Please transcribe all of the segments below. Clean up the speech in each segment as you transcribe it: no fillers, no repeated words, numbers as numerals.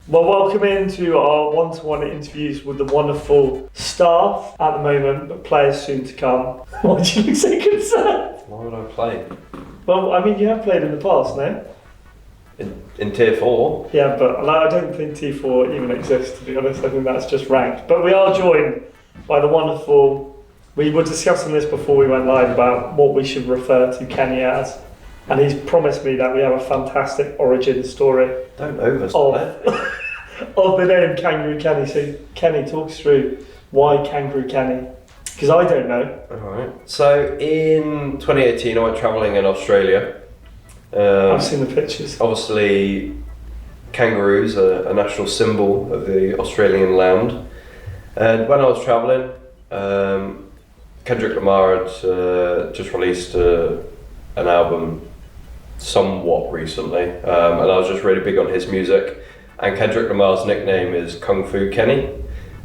Well, welcome into our one-to-one interviews with the wonderful staff at the moment, but players soon to come. Why do you look so concerned? Why would I play? Well, I mean, you have played in the past, no? In Tier 4? Yeah, but I don't think T4 even exists, to be honest. I think that's just ranked. But we are joined by the wonderful... We were discussing this before we went live about what we should refer to Kenny as. And he's promised me that we have a fantastic origin story. Don't overstep it. Of the name KangruKenny. So Kenny, talk us through why KangruKenny, because I don't know. Alright, so in 2018 I went travelling in Australia. I've seen the pictures. Obviously kangaroos are a national symbol of the Australian land, and when I was travelling, Kendrick Lamar had just released an album somewhat recently, and I was just really big on his music. And Kendrick Lamar's nickname is Kung Fu Kenny,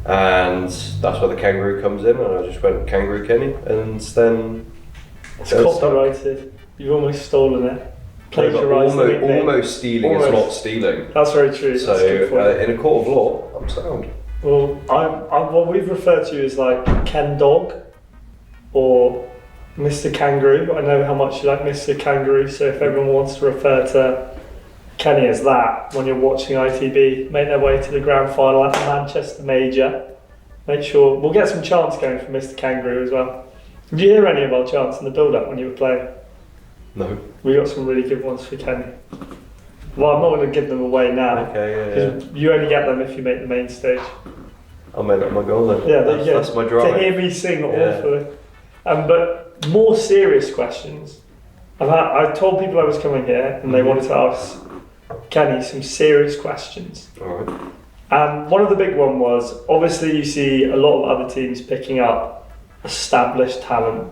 and that's where the kangaroo comes in, and I just went KangruKenny, and then... It's copyrighted. You've almost stolen it. Plagiarised the nickname. Almost stealing is not stealing. That's very true. So, in a court of law, I'm sound. Well, I'm what we've referred to as like Ken Dog, or Mr. Kangaroo. I know how much you like Mr. Kangaroo, so if everyone wants to refer to Kenny as that when you're watching ITB, make their way to the grand final at the Manchester Major. Make sure we'll get some chants going for Mr. Kangaroo as well. Did you hear any of our chants in the build-up when you were playing? No. We got some really good ones for Kenny. Well, I'm not going to give them away now. Okay, yeah. You only get them if you make the main stage. I'll make that my goal then. Yeah, that's my drive. To hear me sing awfully. But more serious questions. I told people I was coming here and they wanted to ask Kenny some serious questions. Alright. And one of the big one was, obviously you see a lot of other teams picking up established talent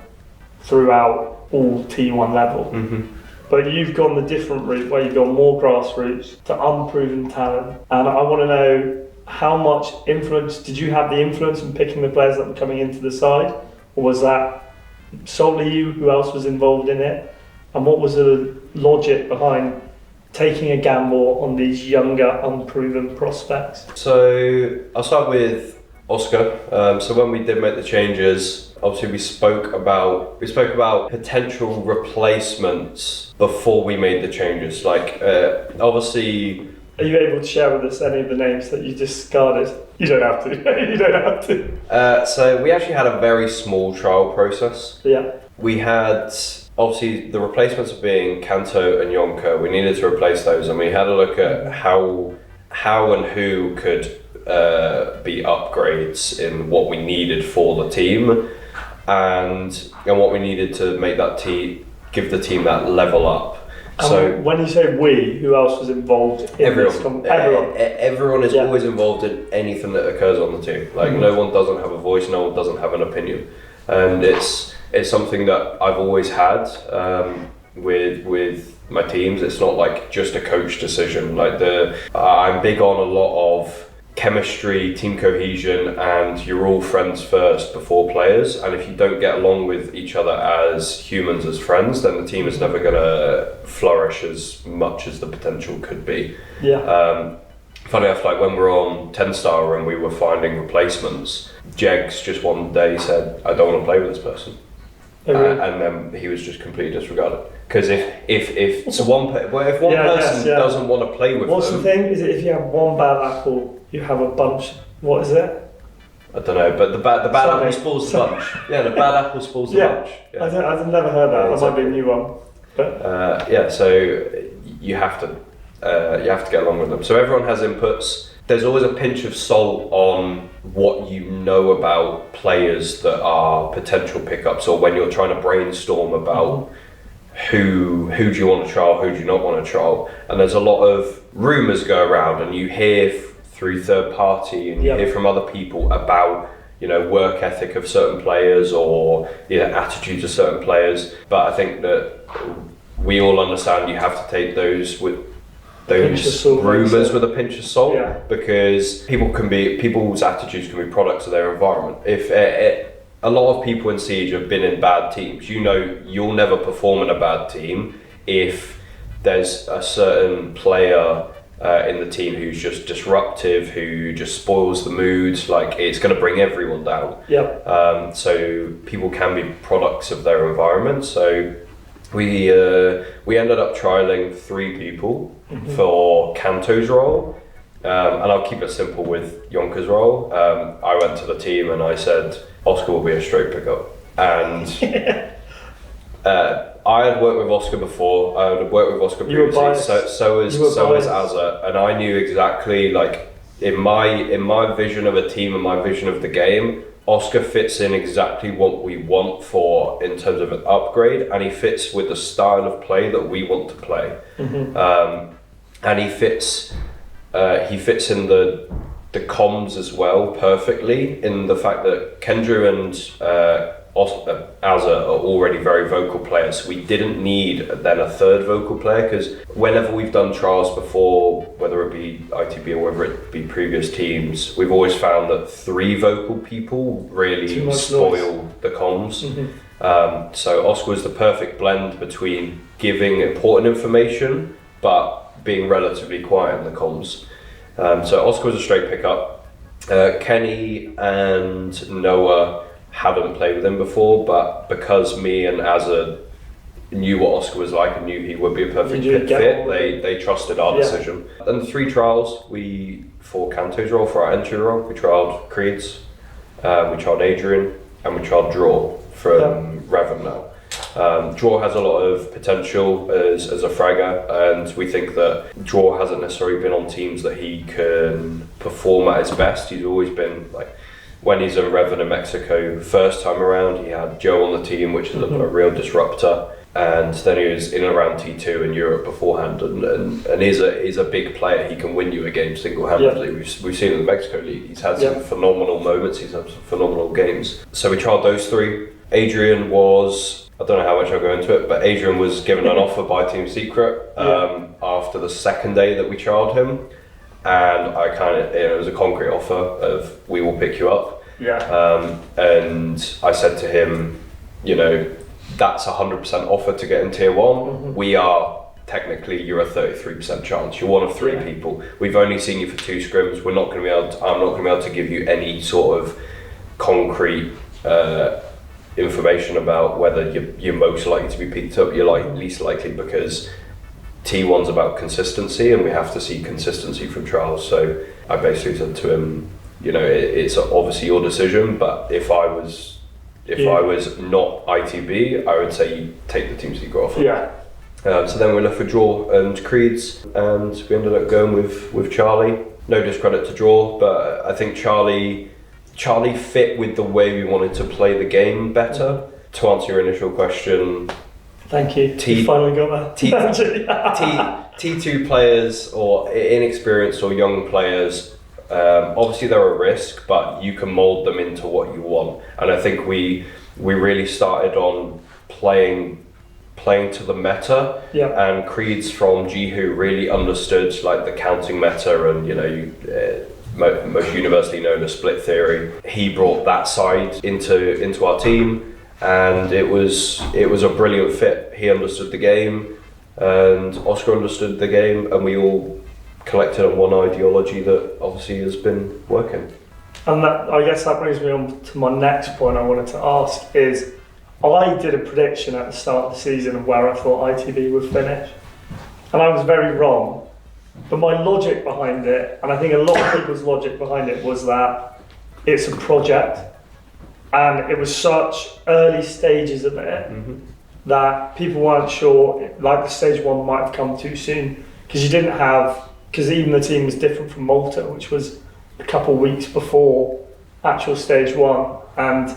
throughout all T1 level. Mm-hmm. But you've gone the different route where you've gone more grassroots to unproven talent. And I want to know, how much influence, did you have the influence in picking the players that were coming into the side? Or was that solely you? Who else was involved in it? And what was the logic behind taking a gamble on these younger, unproven prospects? So I'll start with Oscar. So when we did make the changes, obviously we spoke about potential replacements before we made the changes. Like obviously. Are you able to share with us any of the names that you discarded? You don't have to. You don't have to. So we actually had a very small trial process. Yeah. We had. Obviously, the replacements of being Kanto and Yonka, we needed to replace those, and we had a look at how and who could be upgrades in what we needed for the team, and what we needed to make that give the team that level up. So when you say we, who else was involved in everyone. this? Everyone is always involved in anything that occurs on the team. Like no one doesn't have a voice, no one doesn't have an opinion, and it's something that I've always had with my teams. It's not like just a coach decision. Like I'm big on a lot of chemistry, team cohesion, and you're all friends first before players. And if you don't get along with each other as humans, as friends, then the team is never going to flourish as much as the potential could be. Yeah. Funny enough, like when we were on 10-star and we were finding replacements, Jegs just one day said, "I don't want to play with this person." And then he was just completely disregarded. Because if one person doesn't want to play with what's them... the thing? Is it if you have one bad apple, you have a bunch? What is it? I don't know, but the bad apple spoils the bunch. Yeah, the bad apple spoils the bunch. Yeah. I've never heard that. That might be a new one. But so you have to get along with them. So everyone has inputs. There's always a pinch of salt on what you know about players that are potential pickups, or when you're trying to brainstorm about who do you want to trial, who do you not want to trial. And there's a lot of rumours go around, and you hear through third party, and you hear from other people about work ethic of certain players, or attitudes of certain players. But I think that we all understand you have to take those rumours with a pinch of salt, because people's attitudes can be products of their environment. If a lot of people in Siege have been in bad teams, you'll never perform in a bad team if there's a certain player in the team who's just disruptive, who just spoils the mood. Like, it's going to bring everyone down. Yep. So people can be products of their environment. So we ended up trialing 3 people for Kanto's role. And I'll keep it simple with Jonker's role. I went to the team and I said, Oscar will be a straight pickup. And I had worked with Oscar before. I had worked with Oscar previously. So is Azza, and I knew exactly, like, in my vision of a team and my vision of the game, Oscar fits in exactly what we want for in terms of an upgrade, and he fits with the style of play that we want to play. And he fits in the comms as well perfectly, in the fact that Kendra and Azza are already very vocal players. We didn't need then a third vocal player, because whenever we've done trials before, whether it be ITB or whether it be previous teams, we've always found that 3 vocal people really spoil the comms. So Oscar was the perfect blend between giving important information but being relatively quiet in the comms. So Oscar was a straight pickup. Kenny and Noah hadn't played with him before, but because me and Azza knew what Oscar was like and knew he would be a perfect fit, they trusted our decision. And the 3 trials, for Kanto's role, for our entry role, we trialled Creeds, we trialled Adrian, and we trialled Draw from Revan now. Draw has a lot of potential as a fragger, and we think that Draw hasn't necessarily been on teams that he can perform at his best. He's always been, like, when he's in Revan in Mexico first time around, he had Joe on the team, which is a real disruptor, and then he was in and around T2 in Europe beforehand, and he's a big player. He can win you a game single-handedly. We've seen in the Mexico League, he's had some phenomenal moments, he's had some phenomenal games. So we trialled those 3. Adrian was, I don't know how much I'll go into it, but Adrian was given an offer by Team Secret after the second day that we trialled him, and I it was a concrete offer of, we will pick you up. And I said to him, that's 100% offer to get in tier 1. We are technically, you're a 33% chance. You're one of 3 people. We've only seen you for 2 scrims. I'm not going to be able to give you any sort of concrete information about whether you're most likely to be picked up. You're least likely, because T1's about consistency, and we have to see consistency from trials. So I basically said to him, it's obviously your decision, but if I was not ITB, I would say you take the Team Secret offer. So then we left for Draw and Creeds, and we ended up going with Charlie. No discredit to Draw, but I think Charlie fit with the way we wanted to play the game better. To answer your initial question, thank you. You finally got that. T2 players, or inexperienced or young players, obviously they're a risk, but you can mould them into what you want. And I think we really started on playing to the meta. And Creeds from Jihu really understood, like, the counting meta, and most universally known as split theory. He brought that side into our team, and it was a brilliant fit. He understood the game, and Oscar understood the game, and we all collected on one ideology that obviously has been working. And I guess that brings me on to my next point I wanted to ask is, I did a prediction at the start of the season of where I thought ITB would finish, and I was very wrong. But my logic behind it, and I think a lot of people's logic behind it, was that it's a project, and it was such early stages of it that people weren't sure, like the stage 1 might have come too soon, because even the team was different from Malta, which was a couple of weeks before actual stage 1. And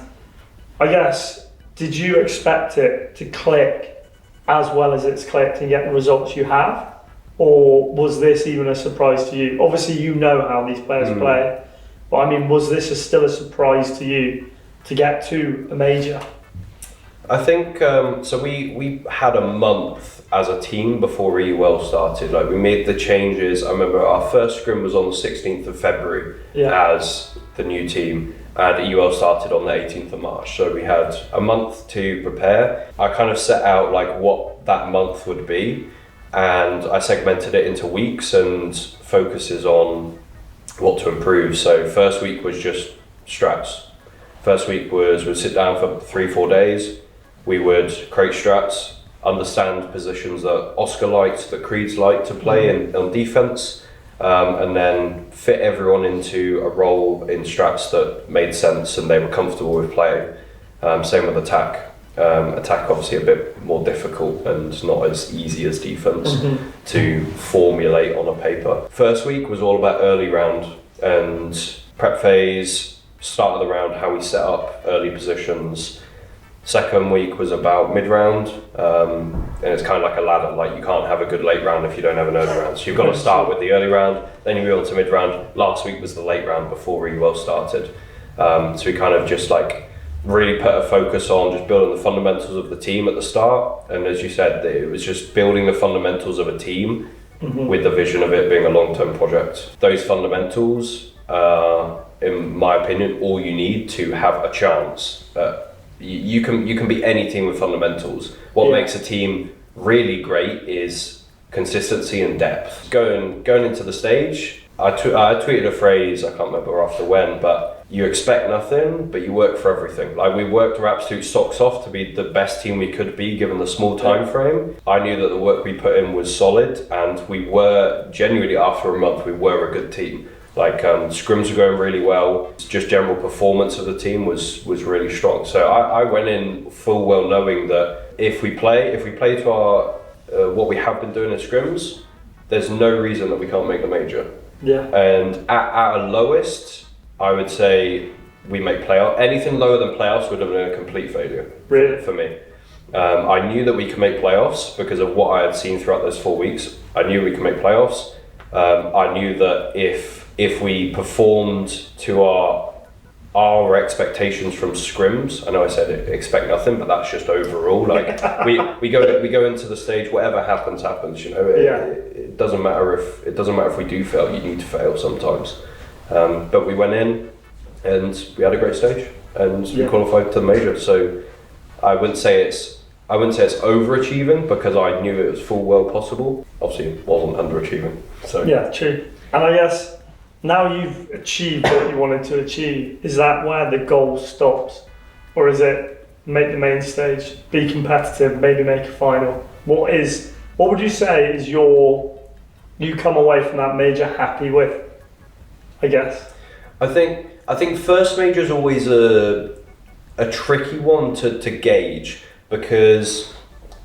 I guess, did you expect it to click as well as it's clicked and get the results you have? Or was this even a surprise to you? Obviously, you know how these players play, but I mean, was this still a surprise to you to get to a major? I think so. We had a month as a team before EUL started. Like, we made the changes. I remember our first scrim was on the 16th of February as the new team, and EUL started on the 18th of March. So we had a month to prepare. I kind of set out like what that month would be. and I segmented it into weeks and focuses on what to improve. So first week was just strats. First week was we'd sit down for 3-4 days. We would create strats, understand positions that Oscar liked, that Creed's liked to play on defense, and then fit everyone into a role in strats that made sense and they were comfortable with playing. Same with attack. Attack obviously a bit more difficult and not as easy as defense to formulate on a paper. First week was all about early round and prep phase, start of the round, how we set up early positions. Second week was about mid-round, and it's kind of like a ladder, like you can't have a good late round if you don't have an early round. So you've got to start with the early round, then you move on to mid-round. Last week was the late round before really well started. So we kind of just like really put a focus on just building the fundamentals of the team at the start. And as you said, it was just building the fundamentals of a team with the vision of it being a long-term project. Those fundamentals are, in my opinion, all you need to have a chance. You can be any team with fundamentals. What makes a team really great is consistency and depth. Going into the stage, I tweeted a phrase, I can't remember after when, but you expect nothing, but you work for everything. Like we worked our absolute socks off to be the best team we could be given the small time frame. I knew that the work we put in was solid, and we were genuinely, after a month, we were a good team. Like scrims were going really well. Just general performance of the team was really strong. So I went in full well knowing that if we play to our what we have been doing in scrims, there's no reason that we can't make the major. Yeah. And at our lowest, I would say we make playoff. Anything lower than playoffs would have been a complete failure. Really? For me. I knew that we could make playoffs because of what I had seen throughout those 4 weeks. I knew we could make playoffs. I knew that if we performed to our expectations from scrims, I know I said expect nothing, but that's just overall. Like we go into the stage, whatever happens, you know. It doesn't matter if we do fail. You need to fail sometimes. But we went in and we had a great stage and we qualified to the major. So I wouldn't say it's overachieving because I knew it was full well possible. Obviously, it wasn't underachieving. So yeah, true. And I guess now you've achieved what you wanted to achieve, is that where the goal stops? Or is it make the main stage, be competitive, maybe make a final? What would you say is you come away from that major happy with, I guess? I think first major is always a tricky one to gauge because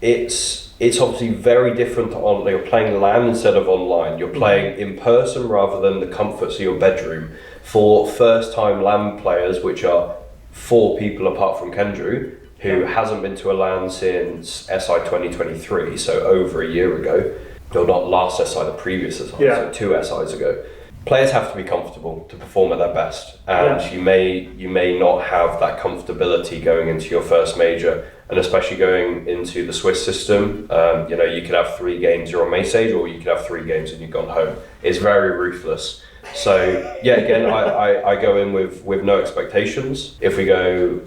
it's obviously very different on, you're playing LAN instead of online. You're playing in person rather than the comforts of your bedroom. For first time LAN players, which are 4 people apart from Kendru, who hasn't been to a LAN since SI 2023, so over a year ago. No, not last SI, the previous SI, so 2 SIs ago. Players have to be comfortable to perform at their best, and you may not have that comfortability going into your first major, and especially going into the Swiss system. You could have 3 games you're on main stage, or you could have 3 games and you've gone home. It's very ruthless. So again, I go in with no expectations. If we go,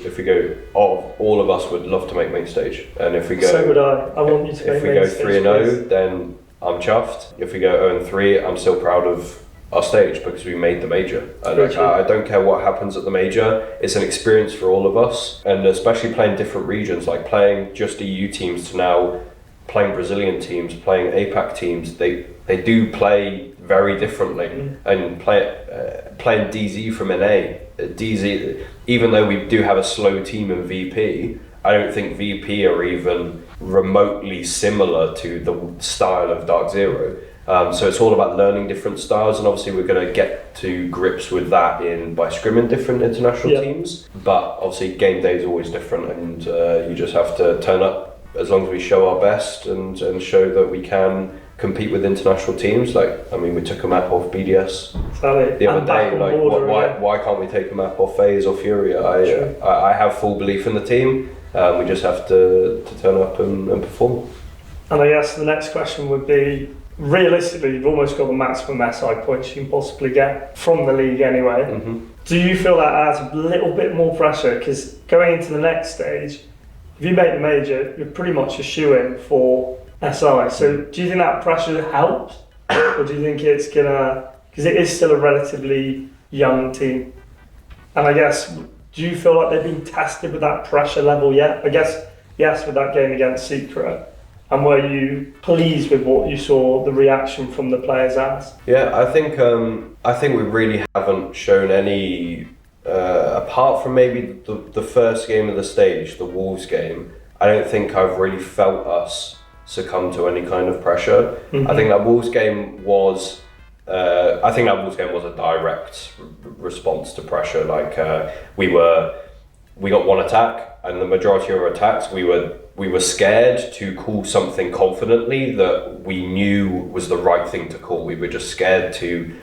all of us would love to make main stage, and if we go, so would I. I want you to make main stage. If we go 3-0, then I'm chuffed. If we go 0-3, I'm still proud of our stage because we made the major. I don't care what happens at the major. It's an experience for all of us, and especially playing different regions, like playing just EU teams to now playing Brazilian teams, playing APAC teams. They do play very differently, and playing DZ from NA. DZ, even though we do have a slow team in VP, I don't think VP are even remotely similar to the style of Dark Zero. So it's all about learning different styles, and obviously we're going to get to grips with that by scrimming different international teams. But obviously game day is always different, and you just have to turn up as long as we show our best and show that we can compete with international teams. We took a map off BDS the other day. Why can't we take a map off FaZe or Furia? I have full belief in the team. We just have to turn up and perform. And I guess the next question would be, realistically, you've almost got the maximum SI points you can possibly get from the league anyway. Do you feel that adds a little bit more pressure? Because going into the next stage, if you make the major, you're pretty much a shoo-in for SI. So do you think that pressure helps? Or do you think it's gonna, because it is still a relatively young team, and I guess, do you feel like they've been tested with that pressure level yet? I guess yes, with that game against Secret. And were you pleased with what you saw the reaction from the players as? Yeah, I think we really haven't shown any, apart from maybe the first game of the stage, the Wolves game. I don't think I've really felt us succumb to any kind of pressure. Mm-hmm. I think that Wolves game was a direct response to pressure. Like we got one attack, and the majority of our attacks we were scared to call something confidently that we knew was the right thing to call. We were just scared to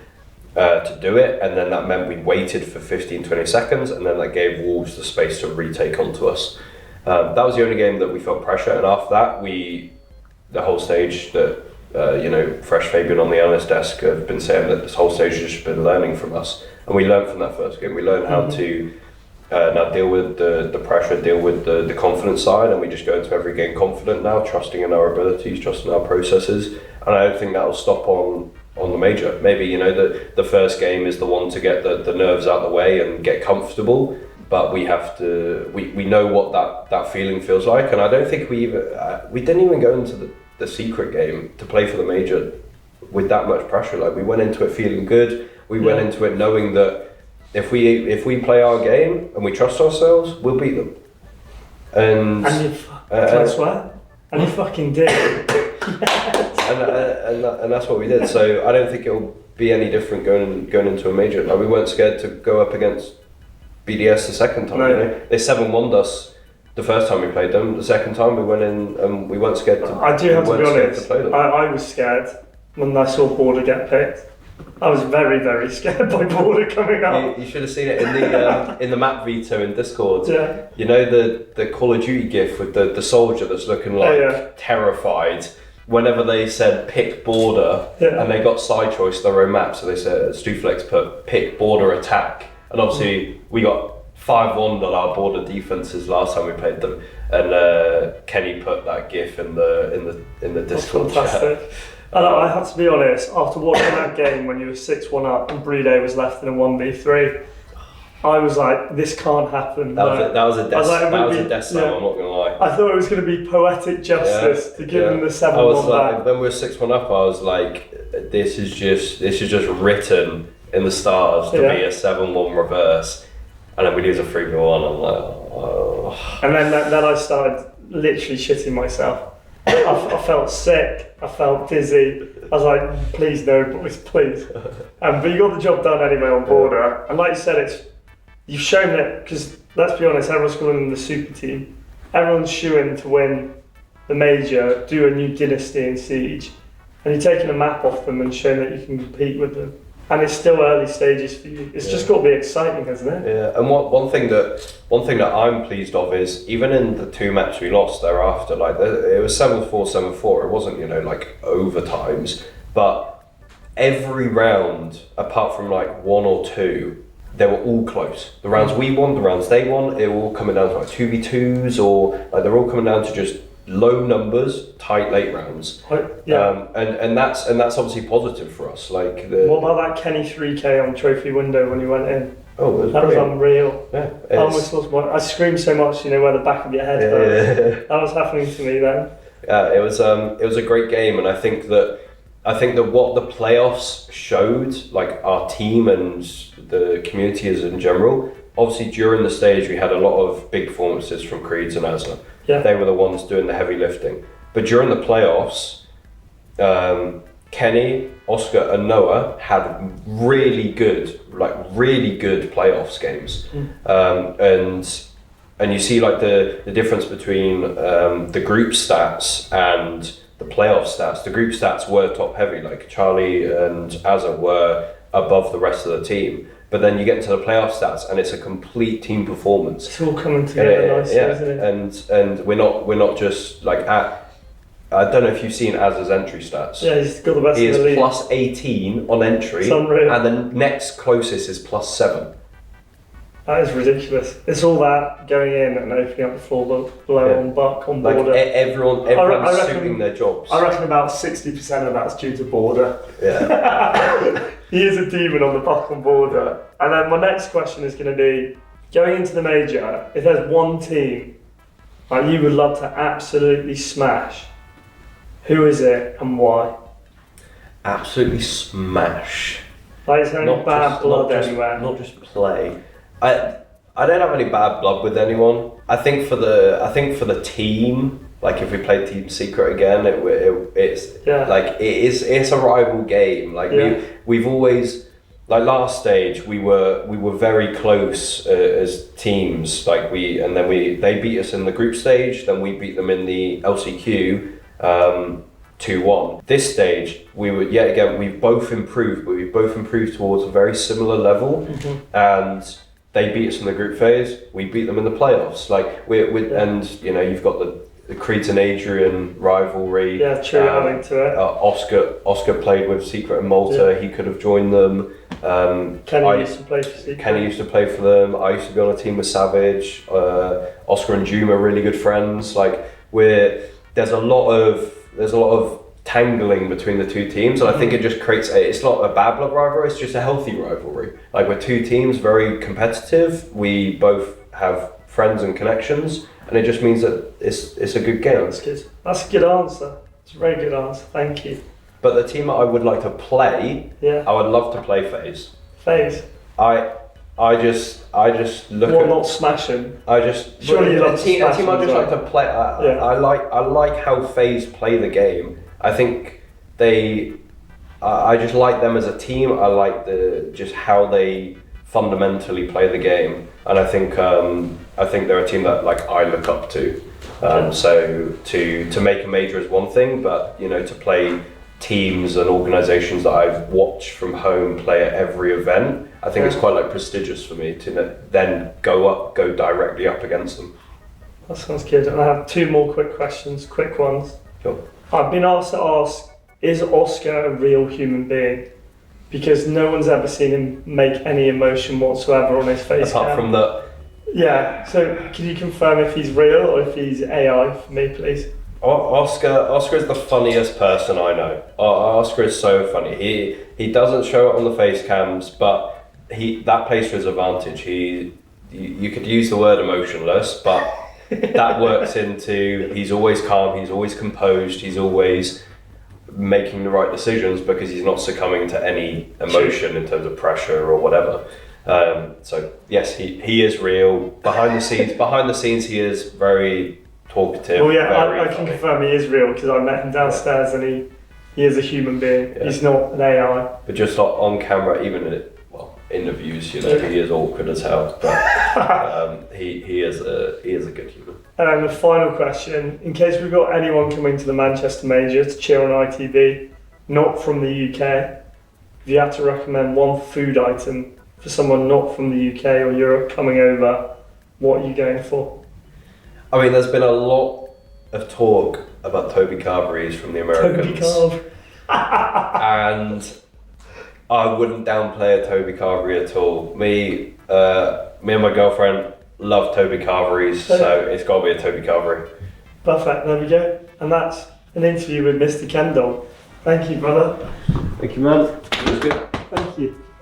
do it, and then that meant we waited for 15-20 seconds, and then that gave Wolves the space to retake onto us. That was the only game that we felt pressure, and after that, the whole stage that Fresh Fabian on the analyst desk have been saying that this whole stage has just been learning from us, and we learned from that first game. We learned how to now deal with the pressure, deal with the confidence side, and we just go into every game confident now, trusting in our abilities, trusting our processes, and I don't think that'll stop on the major. Maybe the first game is the one to get the nerves out of the way and get comfortable, but we have to we know what that feeling feels like, and I don't think we didn't even go into the Secret game to play for the major with that much pressure. Like, we went into it feeling good. We went into it knowing that if we play our game and we trust ourselves, we'll beat them. And you can I swear? And you fucking did. and that's what we did. So I don't think it'll be any different going into a major. Like, we weren't scared to go up against BDS the second time. No. They 7-1'd us the first time we played them. The second time we went in and we weren't scared to. I do have to be honest. To I was scared when I saw Border get picked. I was very, very scared by Border coming up. You should have seen it in the map veto in Discord. Yeah. You know the Call of Duty gif with the soldier that's looking like terrified. Whenever they said pick Border and they got side choice their own map, so they said Stuflex put pick Border attack, and obviously we got 5-1 on our Border defenses last time we played them, and Kenny put that gif in the Discord fantastic chat. And I have to be honest, after watching that game when you were 6-1 up and Brede was left in a 1v3, I was like, this can't happen. That was a death slam, I'm not gonna lie. I thought it was going to be poetic justice to give them the 7-1 I was like, back. when we were 6-1 up, I was like, this is just written in the stars to be a 7-1 reverse, and then we lose a 3-1. I'm like, oh. And then I started literally shitting myself. I felt sick, I felt dizzy. I was like, please no, boys, please. But you got the job done anyway on Border. And like you said, you've shown it, because let's be honest, everyone's calling them the super team. Everyone's shooing to win the major, do a new dynasty in Siege. And you're taking a map off them and showing that you can compete with them. And it's still early stages for you. It's just got to be exciting, hasn't it? Yeah, and one thing that I'm pleased of is, even in the 2 matches we lost thereafter, like it was 7-4, 7-4. It wasn't like overtimes, but every round apart from like 1 or 2, they were all close. The rounds we won, the rounds they won, they were all coming down to like 2v2s, or like they're all coming down to just low numbers, tight late rounds. And that's obviously positive for us. Like what about that Kenny 3K on Trophy Window when you went in? Oh, that was unreal. Yeah, I almost lost I screamed so much, where the back of your head hurt. That was happening to me then. Yeah, it was a great game, and I think that what the playoffs showed, like our team and the community as in general. Obviously, during the stage, we had a lot of big performances from Creeds and Azza. Yeah. They were the ones doing the heavy lifting. But during the playoffs, Kenny, Oscar, and Noah had really good playoffs games. And you see like the difference between the group stats and the playoff stats. The group stats were top heavy, like Charlie and Azza were above the rest of the team. But then you get into the playoff stats, and it's a complete team performance. It's all coming together nicely, isn't it? And we're not just like at. I don't know if you've seen Azza's entry stats. Yeah, he's got the best in the league. He is plus 18 on entry, and the next closest is plus 7. That is ridiculous. It's all that going in and opening up the floor below on border. Everyone's suiting their jobs. I reckon about 60% of that's due to border. Yeah. He is a demon on the buck on border. And then my next question is going to be, going into the major, if there's one team like you would love to absolutely smash, who is it and why? Absolutely smash. Like, is there any bad blood anywhere? Not just play. I don't have any bad blood with anyone. I think for the team, like if we played Team Secret again, it's a rival game. Like we've always, like last stage we were very close as teams. Like they beat us in the group stage, then we beat them in the LCQ 2-1. This stage we've both improved, but we've both improved towards a very similar level, and they beat us in the group phase. We beat them in the playoffs. Like and you know you've got the Cretan Adrian rivalry. Yeah, true. Adding to it. Oscar played with Secret in Malta. He could have joined them. Kenny used to play for Secret. Kenny used to play for them. I used to be on a team with Savage. Oscar and Juma are really good friends. Like there's a lot of tangling between the two teams, and I think it just creates it's not a bad blood rivalry, it's just a healthy rivalry. Like we're two teams, very competitive, we both have friends and connections, and it just means that it's a good game. That's a good answer. It's a very good answer, thank you. But the team that I would like to play, I would love to play FaZe. FaZe? I just look at not smashing. Surely you love a team I just like to play. I like how FaZe play the game. I think I just like them as a team. I like just how they fundamentally play the game, and I think they're a team that like I look up to. So to make a major is one thing, but you know, to play teams and organisations that I've watched from home play at every event, I think it's quite like prestigious for me to then go directly up against them. That sounds good. And I have two more quick questions, quick ones. Sure. I've been asked to ask, is Oscar a real human being? Because no one's ever seen him make any emotion whatsoever on his face. Apart from the... Yeah, so can you confirm if he's real or if he's AI for me, please? Oscar is the funniest person I know. Oscar is so funny. He doesn't show it on the face cams, but that plays to his advantage. You could use the word emotionless, but that works into he's always calm, he's always composed, he's always making the right decisions because he's not succumbing to any emotion in terms of pressure or whatever. So yes, he is real. Behind the scenes, he is very talkative. Well, yeah, I can confirm he is real because I met him downstairs and he is a human being. Yeah. He's not an AI. But just on camera, even in interviews, you know, he is awkward as hell. But he is a good human. And then the final question, in case we've got anyone coming to the Manchester Major to cheer on ITB, not from the UK, if you had to recommend one food item for someone not from the UK or Europe coming over, what are you going for? I mean, there's been a lot of talk about Toby Carveries from the Americans. Toby and I wouldn't downplay a Toby Carvery at all. Me and my girlfriend love Toby Carveries, so it's got to be a Toby Carvery. Perfect, there we go. And that's an interview with Mr. Kendall. Thank you, brother. Thank you, man. It was good. Thank you.